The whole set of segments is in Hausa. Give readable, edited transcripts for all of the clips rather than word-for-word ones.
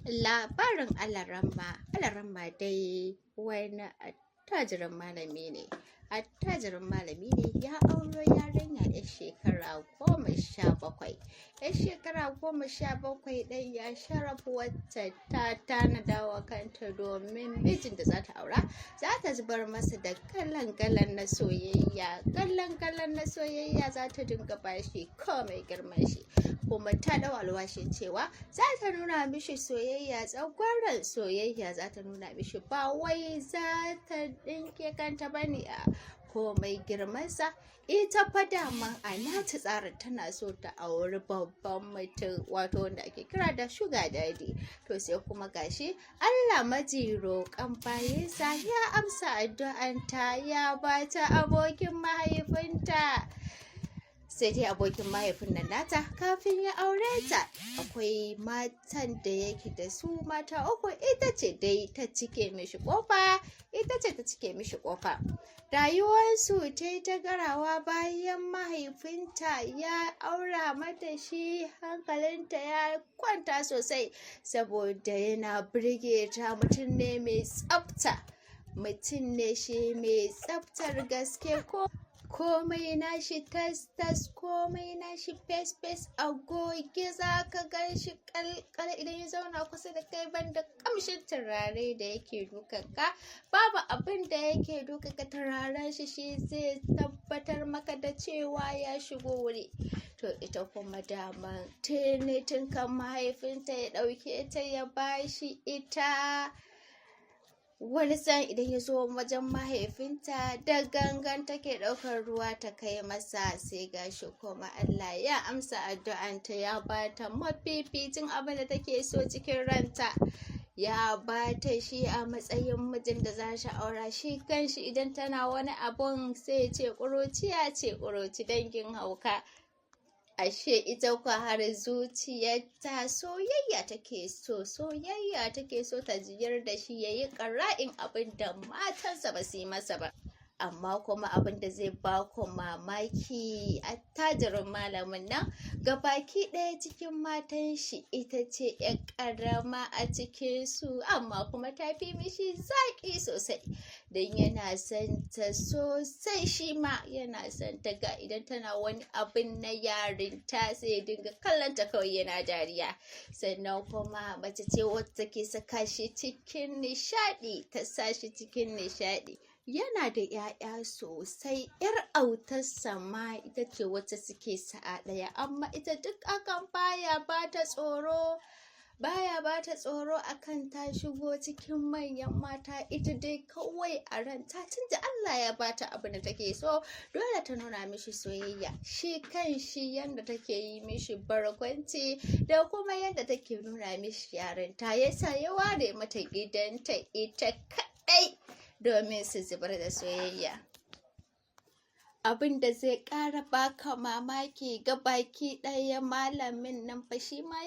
Labarin Alaramma dai wani attajirin malami ne. Attajirin malami ne ya auro yarinya 'yar shekara 17. 'Yar shekara 17 ɗan ya sharafu wacce ta tanada wa kanta domin mijin da za ta aura za ta zubar masa da galan na soyayya. Galan na soyayya za ta dinga bashi komai girman shi, kuma ta dau alwashin cewa za ta nuna mishi soyayya, tsagwaron soyayya za ta nuna mishi, ba wai za ta dinke kanta bane a komai girmansa. Ita fa dama a nata tsarin tana so ta auri babban mutum, wato wanda ake kira da sugar daddy. To sai kuma gashi Allah maji roƙan bayansa ya amsa addu'anta, ya bata abokin mahaifinta. Sai dai abokin mahaifin nan nata kafin ya aure ta akwai matan da yake da su mata uku, ita ce ta cike mishi kofa. Rayuwarsu ta yi ta garawa bayan mahaifinta ya aura mata shi, hankalinta ya kwanta sosai saboda yana birge ta. Mutum ne mai tsafta, mutum ne shi mai tsaftar gaske, komai nashi tas, komai nashi fes a goge, za ka gan shi kalkal idan ya zauna kusa da kai, banda kamshin turare da yake dukanka. Babu abin da yake dukanka, turaren shi zai tabbatar maka da cewa ya shigo wuri. To ita kuma dama tun kan mahaifinta ya ɗauke ta ya bashi ita, wani san idan ya zo wajen mahaifinta da gangan take ɗaukar ruwa ta kai masa. Sai gashi kuma Allah ya amsa addu'anta, ya bata mafificin abin da take so cikin ranta, ya bata shi a matsayin mijin da za shi aura. Shi kanshi idan tana wani abun sai ce ƙuruciya ce, ƙuruci dangin hauka. Ashe ita kwa har zuciyarta soyayya take so ta jiyar da shi yayi ƙara'in abin da matansa ba su yi masa ba. Amma kuma abin da zai ba ku mamaki, attajirin malamin nan gabaki ɗaya cikin matan shi ita ce 'yar ƙarama a cikinsu, amma kuma ta fi mishi zaƙi sosai don yana son ta sosai. Shi ma yana son ta, ga idan tana wani abin na yarinta sai ya dinga kallon ta kawai yana dariya. Sannan kuma mace ce wacce take saka shi cikin nishaɗi, ta sa shi cikin nishaɗi. Yana da 'ya'ya sosai, 'yar autarsa ma ita ce wacce suke sa'a ɗaya, amma ita duk akan baya bata tsoro akan ta shigo cikin manyan mata. Ita dai kawai a ranta tunda Allah ya bata abin da take so, dole ta nuna mishi soyayya. Shi kan shi yanda take yi mishi barkwanci da kuma yanda take nuna mishi yarinta, yasa ya ware mata gidanta ita kaɗai domin su zubar da soyayya. Abin da zai ƙara baka mamaki, ga baki ɗaya malamin nan fa shi ma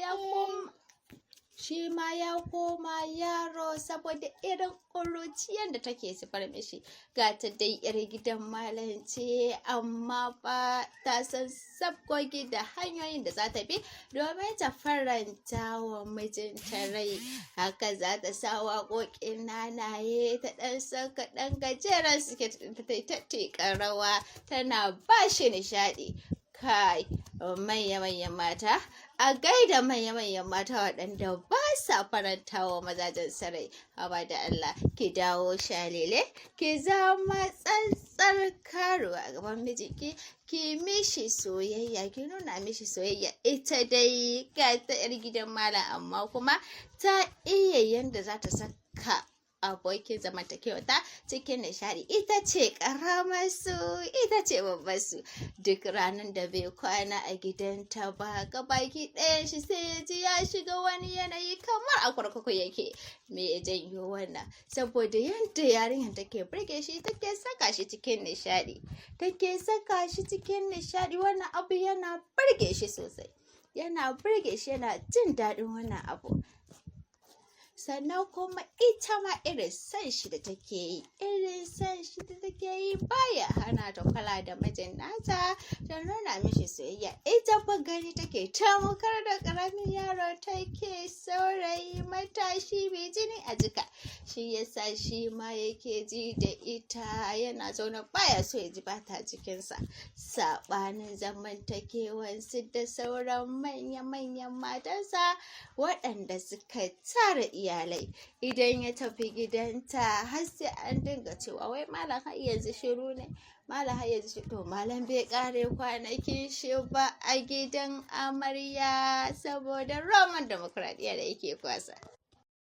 ya koma yaro saboda irin ƙuruciyar da take zubar mishi. Ga ta dai 'yar gidan malam ce, amma ba ta san sabgogi da hanyoyin da za ta bi domin ta faranta wa mijinta rai. Haka za ta sa waƙoƙin nanaye, ta ɗan saka ɗan gajeren siket ta teƙa rawa, tana ba shi nishaɗi. Kai, manya-manyan mata, a gaida manya-manyan mata waɗanda ba sa faranta wa mazajen sarai. Haba da Allah, ki dawo shalele, ki zama tsantsar karuwa a gaban mijinki, ki mishi soyayya, ki nuna mishi soyayya. Ita dai ga ta 'yar gidan malam, amma kuma ta iya yanda za ta saka abokin zamantakewa ta cikin nishaɗi. Ita ce ƙaramar su, ita ce babbar su. Duk ranar da bai kwana a gidanta ba, gabaki ɗayan shi sai ya ji ya shiga wani yanayi kamar a kurkuku yake. Me ya janyo wannan? Saboda yadda yarinyar take burge shi, take saka shi cikin nishaɗi, wannan abu yana burge shi sosai, yana jin daɗin wannan abu. Sannan kuma ita ma irin san shi da take yi baya hana ta kula da mijin nata, ta nuna mishi soyayya. Ita fa gani take tamkar da ƙaramin yaro take, saurayi matashi mai jini a jika, shi yasa shi ma yake ji da ita, yana zaune baya so ya ji bata jikinsa. Saɓanin zamantakewansu da sauran manya-manyan matansa waɗanda suka tara iyalai. Idan ya tafi gidanta har sai an dinga cewa wai malam har yanzu shiru ne, malam har yanzu to malam bai kare kwanakin shi ba a gidan amarya saboda roman demokradiyya da yake kwasa.